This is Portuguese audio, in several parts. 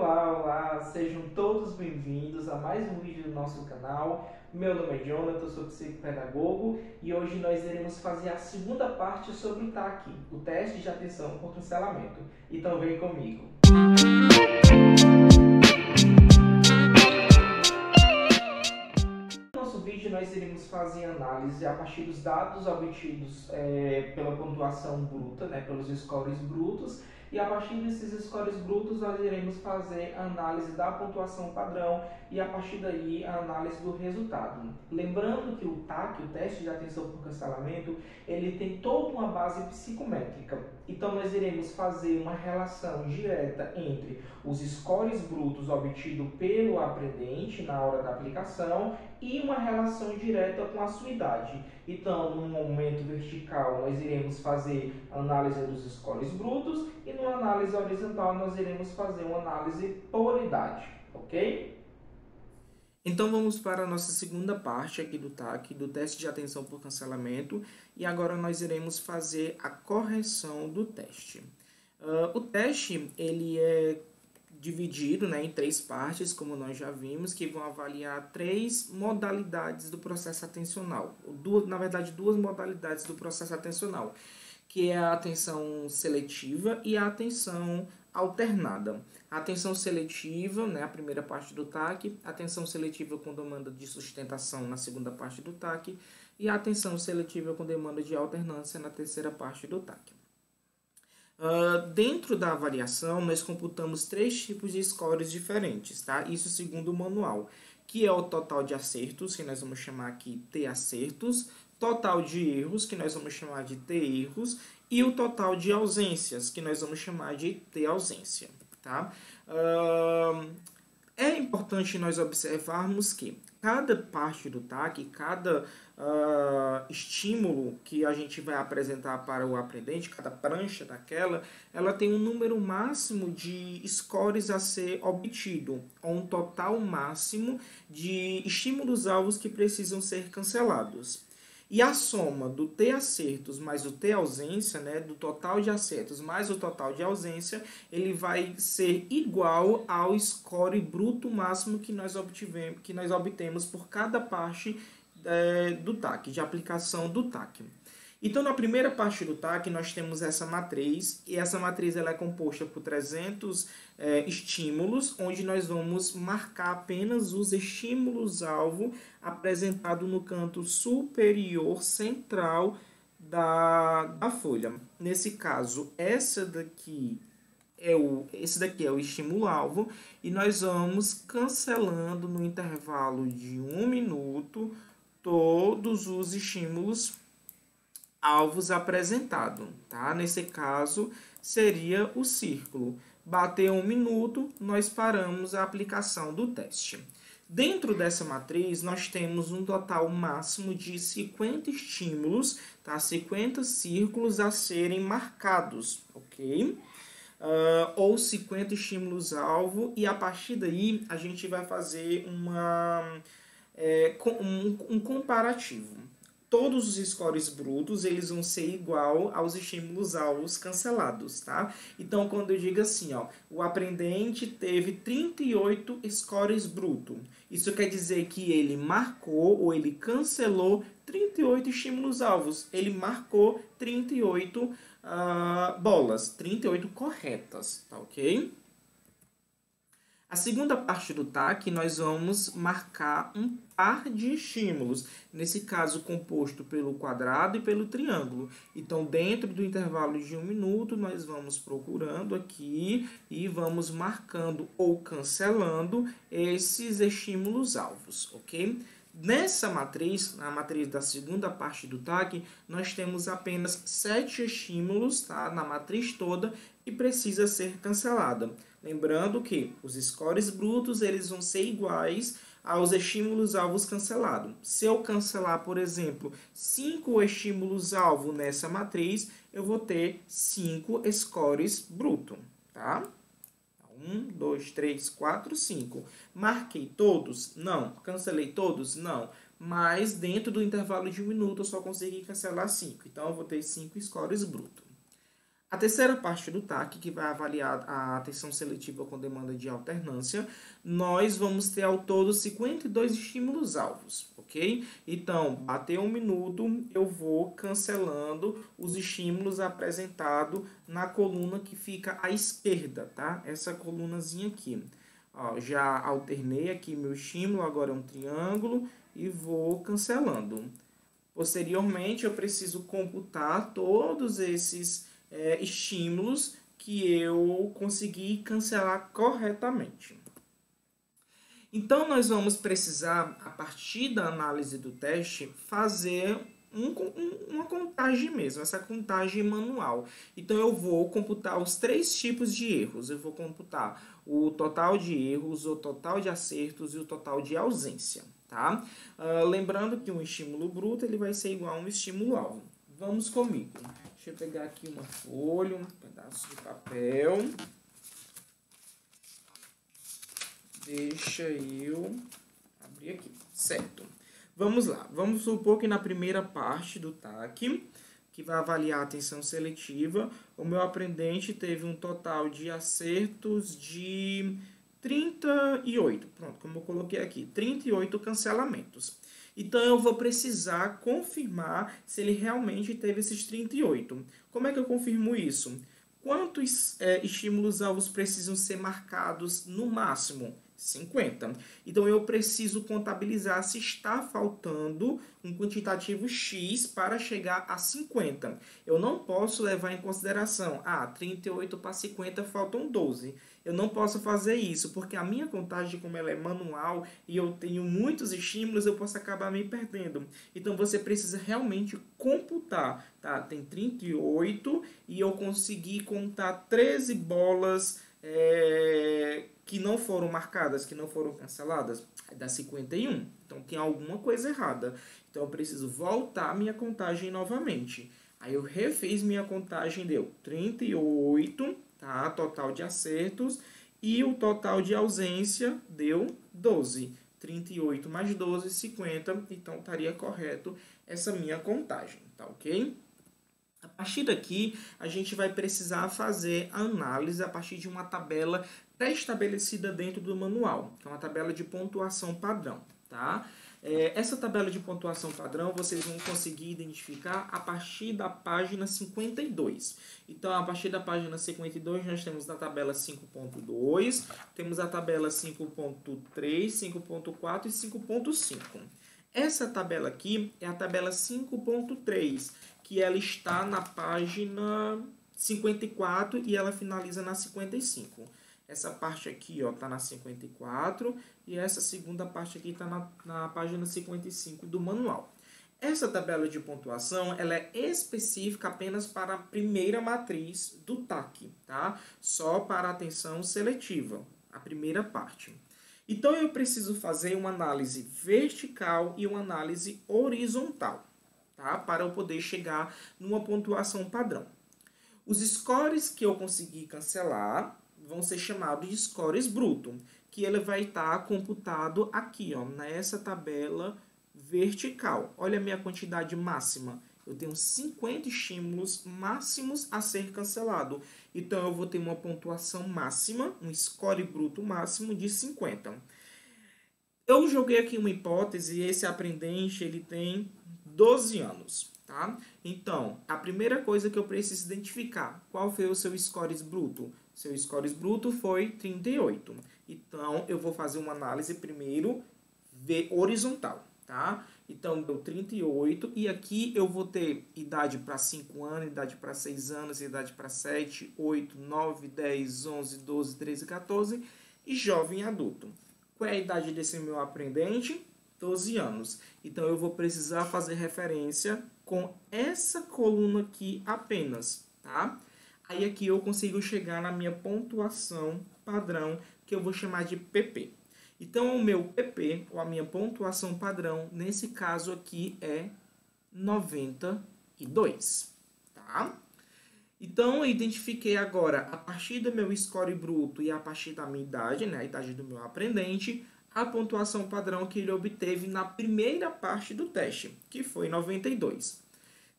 Olá, sejam todos bem-vindos a mais um vídeo do nosso canal. Meu nome é Jonathan, sou psicopedagogo e hoje nós iremos fazer a segunda parte sobre o TAC, o teste de atenção por cancelamento. Então vem comigo. No nosso vídeo nós iremos fazer análise a partir dos dados obtidos pela pontuação bruta, pelos scores brutos. E a partir desses scores brutos nós iremos fazer a análise da pontuação padrão e a partir daí a análise do resultado. Lembrando que o TAC, o teste de atenção por cancelamento, ele tem toda uma base psicométrica. Então nós iremos fazer uma relação direta entre os scores brutos obtidos pelo aprendente na hora da aplicação e uma relação direta com a sua idade. Então, no momento vertical, nós iremos fazer a análise dos scores brutos e no análise horizontal nós iremos fazer uma análise por idade, ok? Então vamos para a nossa segunda parte aqui do TAC, do teste de atenção por cancelamento, e agora nós iremos fazer a correção do teste. O teste ele é dividido em três partes, como nós já vimos, que vão avaliar três modalidades do processo atencional. Na verdade, duas modalidades do processo atencional, que é a atenção seletiva e a atenção alternada. A atenção seletiva, a primeira parte do TAC, a atenção seletiva com demanda de sustentação na segunda parte do TAC e a atenção seletiva com demanda de alternância na terceira parte do TAC. Dentro da avaliação, nós computamos três tipos de scores diferentes, tá? Isso segundo o manual, que é o total de acertos, que nós vamos chamar aqui T acertos, total de erros, que nós vamos chamar de T erros, e o total de ausências, que nós vamos chamar de T ausência, tá? É importante nós observarmos que cada parte do TAC, cada estímulo que a gente vai apresentar para o aprendente, cada prancha daquela, ela tem um número máximo de scores a ser obtido, ou um total máximo de estímulos-alvos que precisam ser cancelados. E a soma do T acertos mais o T ausência, do total de acertos mais o total de ausência, ele vai ser igual ao score bruto máximo que nós obtemos por cada parte do TAC, de aplicação do TAC. Então, na primeira parte do TAC, nós temos essa matriz, e essa matriz ela é composta por 300 estímulos, onde nós vamos marcar apenas os estímulos-alvo apresentados no canto superior central da folha. Nesse caso, esse daqui é o estímulo-alvo, e nós vamos cancelando no intervalo de 1 minuto todos os estímulos alvos apresentados, tá? Nesse caso, seria o círculo. Bateu 1 minuto, nós paramos a aplicação do teste. Dentro dessa matriz, nós temos um total máximo de 50 estímulos, tá? 50 círculos a serem marcados, ok? Ou 50 estímulos-alvo, e a partir daí a gente vai fazer um comparativo. Todos os scores brutos eles vão ser igual aos estímulos-alvos cancelados, tá? Então, quando eu digo assim, o aprendente teve 38 scores brutos, isso quer dizer que ele marcou ou ele cancelou 38 estímulos-alvos. Ele marcou 38 bolas, 38 corretas, tá ok? A segunda parte do TAC, nós vamos marcar um par de estímulos, nesse caso composto pelo quadrado e pelo triângulo. Então, dentro do intervalo de 1 minuto, nós vamos procurando aqui e vamos marcando ou cancelando esses estímulos-alvos, ok? Nessa matriz, na matriz da segunda parte do TAC, nós temos apenas 7 estímulos, tá? Na matriz toda, e precisa ser cancelada. Lembrando que os scores brutos eles vão ser iguais aos estímulos-alvos cancelados. Se eu cancelar, por exemplo, 5 estímulos-alvo nessa matriz, eu vou ter 5 scores brutos, tá? 1, 2, 3, 4, 5. Marquei todos? Não. Cancelei todos? Não. Mas dentro do intervalo de 1 minuto eu só consegui cancelar 5. Então eu vou ter 5 scores brutos. A terceira parte do TAC, que vai avaliar a atenção seletiva com demanda de alternância, nós vamos ter ao todo 52 estímulos-alvos, ok? Então, bateu 1 minuto, eu vou cancelando os estímulos apresentados na coluna que fica à esquerda, tá? Essa colunazinha aqui. Ó, já alternei aqui meu estímulo, agora é um triângulo, e vou cancelando. Posteriormente, eu preciso computar todos esses estímulos que eu consegui cancelar corretamente. Então, nós vamos precisar, a partir da análise do teste, fazer uma contagem mesmo, essa contagem manual. Então, eu vou computar os 3 tipos de erros. Eu vou computar o total de erros, o total de acertos e o total de ausência. Tá? Lembrando que um estímulo bruto ele vai ser igual a um estímulo alvo. Vamos comigo. Deixa eu pegar aqui uma folha, um pedaço de papel. Deixa eu abrir aqui. Certo. Vamos lá. Vamos supor que na primeira parte do TAC, que vai avaliar a atenção seletiva, o meu aprendente teve um total de acertos de 38. Pronto, como eu coloquei aqui, 38 cancelamentos. Então, eu vou precisar confirmar se ele realmente teve esses 38. Como é que eu confirmo isso? Quantos estímulos-alvos precisam ser marcados no máximo? 50. Então, eu preciso contabilizar se está faltando um quantitativo X para chegar a 50. Eu não posso levar em consideração, 38 para 50 faltam 12. Eu não posso fazer isso, porque a minha contagem, como ela é manual e eu tenho muitos estímulos, eu posso acabar me perdendo. Então, você precisa realmente computar, tá? Tem 38 e eu consegui contar 13 bolas que não foram marcadas, que não foram canceladas, dá 51. Então, tem alguma coisa errada. Então, eu preciso voltar a minha contagem novamente. Aí, eu refiz minha contagem, deu 38, tá? Total de acertos. E o total de ausência deu 12. 38 mais 12, 50. Então, estaria correto essa minha contagem, tá ok? A partir daqui, a gente vai precisar fazer a análise a partir de uma tabela pré-estabelecida dentro do manual, que é uma tabela de pontuação padrão, tá? Essa tabela de pontuação padrão vocês vão conseguir identificar a partir da página 52. Então, a partir da página 52, nós temos na tabela 5.2, temos a tabela 5.3, 5.4 e 5.5. Essa tabela aqui é a tabela 5.3, que ela está na página 54 e ela finaliza na 55. Essa parte aqui está na 54 e essa segunda parte aqui está na página 55 do manual. Essa tabela de pontuação ela é específica apenas para a primeira matriz do TAC, tá? Só para a atenção seletiva, a primeira parte. Então, eu preciso fazer uma análise vertical e uma análise horizontal, tá? Para eu poder chegar numa pontuação padrão. Os scores que eu conseguir cancelar vão ser chamados de scores bruto, que ele vai estar computado aqui, nessa tabela vertical. Olha a minha quantidade máxima. Eu tenho 50 estímulos máximos a ser cancelado. Então, eu vou ter uma pontuação máxima, um score bruto máximo de 50. Eu joguei aqui uma hipótese e esse aprendente ele tem 12 anos. Tá? Então, a primeira coisa que eu preciso identificar, qual foi o seu scores bruto? Seu scores bruto foi 38. Então, eu vou fazer uma análise primeiro horizontal, tá? Então, deu 38 e aqui eu vou ter idade para 5 anos, idade para 6 anos, idade para 7, 8, 9, 10, 11, 12, 13, 14 e jovem adulto. Qual é a idade desse meu aprendente? 12 anos. Então, eu vou precisar fazer referência com essa coluna aqui apenas, tá? Aí aqui eu consigo chegar na minha pontuação padrão, que eu vou chamar de PP. Então, o meu PP, ou a minha pontuação padrão, nesse caso aqui é 92, tá? Então, eu identifiquei agora, a partir do meu score bruto e a partir da minha idade, né, a idade do meu aprendente, a pontuação padrão que ele obteve na primeira parte do teste, que foi 92.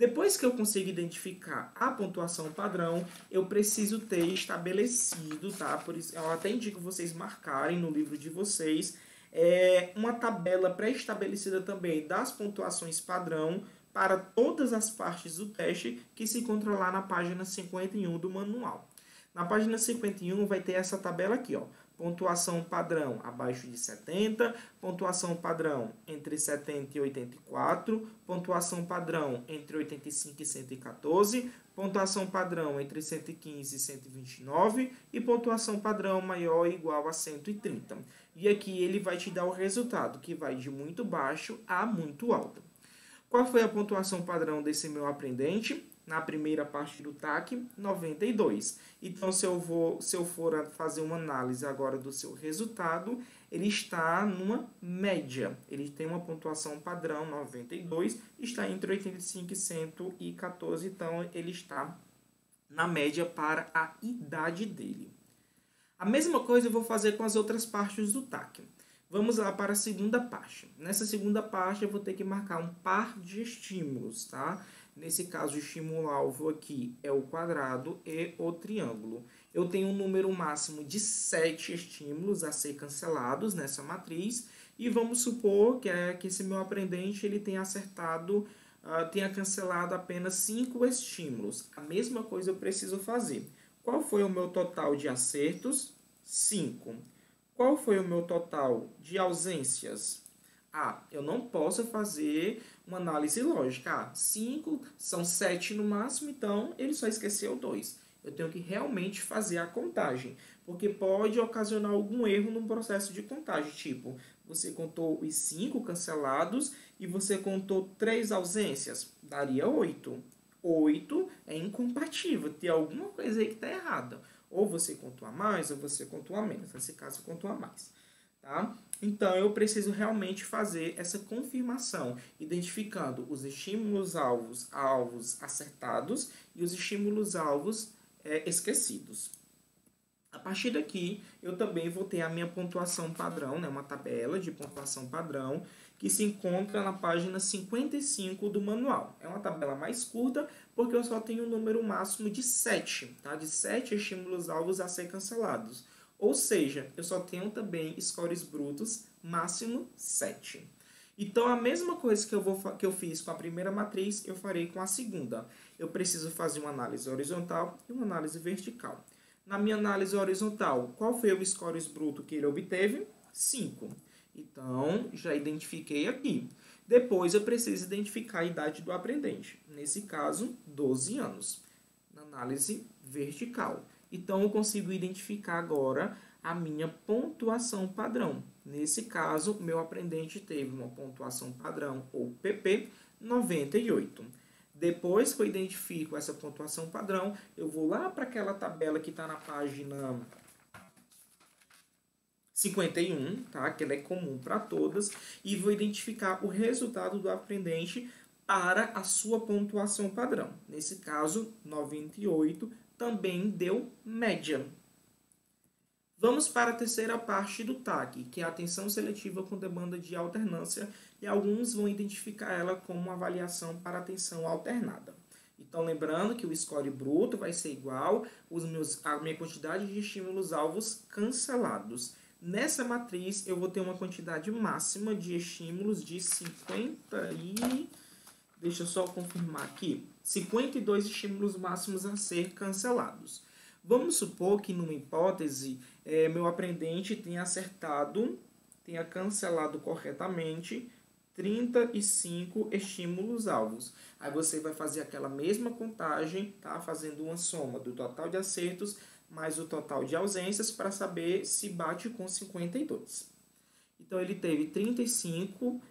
Depois que eu consigo identificar a pontuação padrão, eu preciso ter estabelecido, tá? Por isso, eu até indico vocês marcarem no livro de vocês uma tabela pré-estabelecida também das pontuações padrão para todas as partes do teste que se encontra lá na página 51 do manual. Na página 51 vai ter essa tabela aqui, ó. Pontuação padrão abaixo de 70, pontuação padrão entre 70 e 84, pontuação padrão entre 85 e 114, pontuação padrão entre 115 e 129 e pontuação padrão maior ou igual a 130. E aqui ele vai te dar o resultado, que vai de muito baixo a muito alto. Qual foi a pontuação padrão desse meu aprendente? Na primeira parte do TAC, 92. Então, se eu for fazer uma análise agora do seu resultado, ele está numa média. Ele tem uma pontuação padrão, 92, está entre 85 e 114, então ele está na média para a idade dele. A mesma coisa eu vou fazer com as outras partes do TAC. Vamos lá para a segunda parte. Nessa segunda parte eu vou ter que marcar um par de estímulos, tá? Nesse caso, o estímulo-alvo aqui é o quadrado e o triângulo. Eu tenho um número máximo de 7 estímulos a ser cancelados nessa matriz. E vamos supor que esse meu aprendente ele tenha cancelado apenas 5 estímulos. A mesma coisa eu preciso fazer. Qual foi o meu total de acertos? 5. Qual foi o meu total de ausências? Eu não posso fazer uma análise lógica. 5 são 7 no máximo, então ele só esqueceu 2. Eu tenho que realmente fazer a contagem, porque pode ocasionar algum erro no processo de contagem. Tipo, você contou os 5 cancelados e você contou 3 ausências. Daria 8. 8 é incompatível, tem alguma coisa aí que está errada. Ou você contou a mais ou você contou a menos. Nesse caso, contou a mais. Tá? Então, eu preciso realmente fazer essa confirmação, identificando os estímulos-alvos acertados e os estímulos-alvos esquecidos. A partir daqui, eu também vou ter a minha pontuação padrão, né? Uma tabela de pontuação padrão, que se encontra na página 55 do manual. É uma tabela mais curta, porque eu só tenho um número máximo de 7, tá? De 7 estímulos-alvos a ser cancelados. Ou seja, eu só tenho também scores brutos máximo 7. Então, a mesma coisa que eu fiz com a primeira matriz, eu farei com a segunda. Eu preciso fazer uma análise horizontal e uma análise vertical. Na minha análise horizontal, qual foi o scores bruto que ele obteve? 5. Então, já identifiquei aqui. Depois, eu preciso identificar a idade do aprendente. Nesse caso, 12 anos. Na análise vertical. Então, eu consigo identificar agora a minha pontuação padrão. Nesse caso, meu aprendente teve uma pontuação padrão, ou PP, 98. Depois que eu identifico essa pontuação padrão, eu vou lá para aquela tabela que está na página 51, tá? Que ela é comum para todas, e vou identificar o resultado do aprendente para a sua pontuação padrão. Nesse caso, 98 também deu média. Vamos para a terceira parte do TAC, que é a atenção seletiva com demanda de alternância, e alguns vão identificar ela como uma avaliação para atenção alternada. Então, lembrando que o score bruto vai ser igual a minha quantidade de estímulos-alvos cancelados. Nessa matriz, eu vou ter uma quantidade máxima de estímulos de deixa eu só confirmar aqui. 52 estímulos máximos a ser cancelados. Vamos supor que, numa hipótese, meu aprendente tenha cancelado corretamente 35 estímulos-alvos. Aí você vai fazer aquela mesma contagem, tá? Fazendo uma soma do total de acertos mais o total de ausências para saber se bate com 52. Então, ele teve 35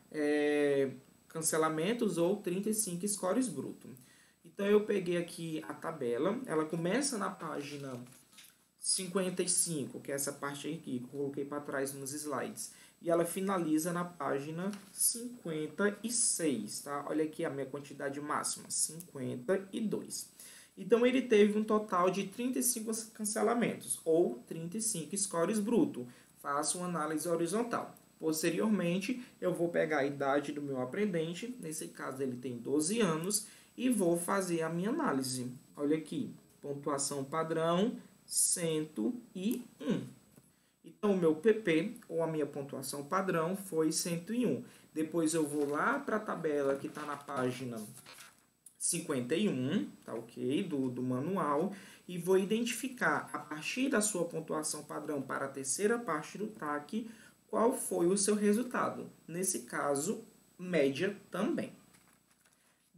cancelamentos ou 35 scores bruto. Então, eu peguei aqui a tabela. Ela começa na página 55, que é essa parte aqui que eu coloquei para trás nos slides. E ela finaliza na página 56, tá? Olha aqui a minha quantidade máxima, 52. Então, ele teve um total de 35 cancelamentos, ou 35 scores bruto. Faço uma análise horizontal. Posteriormente, eu vou pegar a idade do meu aprendente. Nesse caso, ele tem 12 anos. e vou fazer a minha análise. Olha aqui, pontuação padrão 101. Então, o meu PP, ou a minha pontuação padrão, foi 101. Depois eu vou lá para a tabela que está na página 51, tá ok? Do manual, e vou identificar, a partir da sua pontuação padrão para a terceira parte do TAC, qual foi o seu resultado. Nesse caso, média também.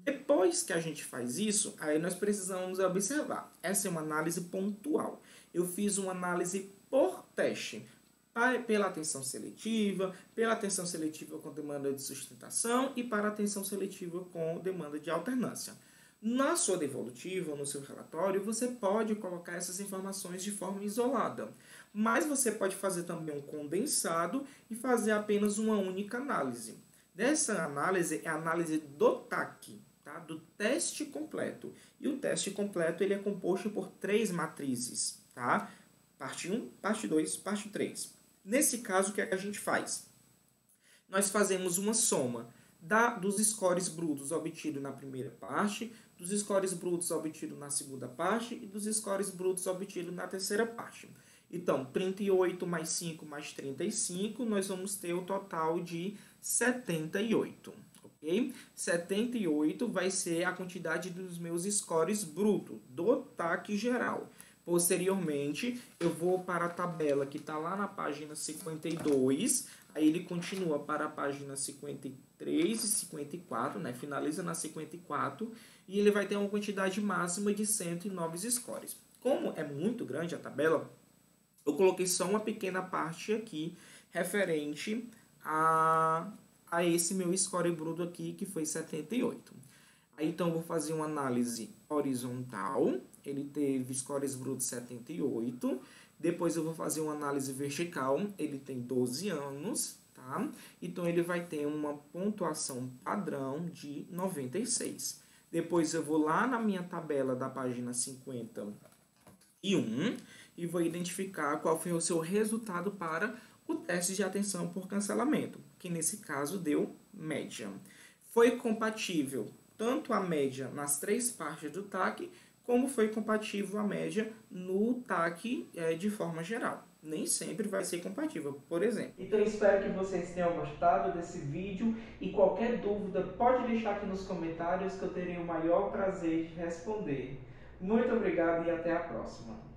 Depois que a gente faz isso, aí nós precisamos observar. Essa é uma análise pontual. Eu fiz uma análise por teste, pela atenção seletiva com demanda de sustentação e para atenção seletiva com demanda de alternância. Na sua devolutiva, no seu relatório, você pode colocar essas informações de forma isolada, mas você pode fazer também um condensado e fazer apenas uma única análise. Dessa análise é a análise do TAC, tá? Do teste completo. E o teste completo ele é composto por 3 matrizes, tá? Parte 1, parte 2, parte 3. Nesse caso, o que é que a gente faz? Nós fazemos uma soma dos scores brutos obtidos na primeira parte, dos scores brutos obtidos na segunda parte e dos scores brutos obtidos na terceira parte. Então, 38 mais 5 mais 35, nós vamos ter o total de 78. Ok? 78 vai ser a quantidade dos meus scores brutos do TAC geral. Posteriormente, eu vou para a tabela que está lá na página 52, aí ele continua para a página 53 e 54, né? Finaliza na 54, e ele vai ter uma quantidade máxima de 109 scores. Como é muito grande a tabela, eu coloquei só uma pequena parte aqui, referente a esse meu score bruto aqui, que foi 78. Aí, então, eu vou fazer uma análise horizontal. Ele teve scores brutos 78. Depois, eu vou fazer uma análise vertical. Ele tem 12 anos, tá? Então, ele vai ter uma pontuação padrão de 96. Depois, eu vou lá na minha tabela da página 51 e vou identificar qual foi o seu resultado para o teste de atenção por cancelamento, que nesse caso deu média. Foi compatível tanto a média nas 3 partes do TAC, como foi compatível a média no TAC de forma geral. Nem sempre vai ser compatível, por exemplo. Então, espero que vocês tenham gostado desse vídeo e qualquer dúvida pode deixar aqui nos comentários que eu terei o maior prazer de responder. Muito obrigado e até a próxima.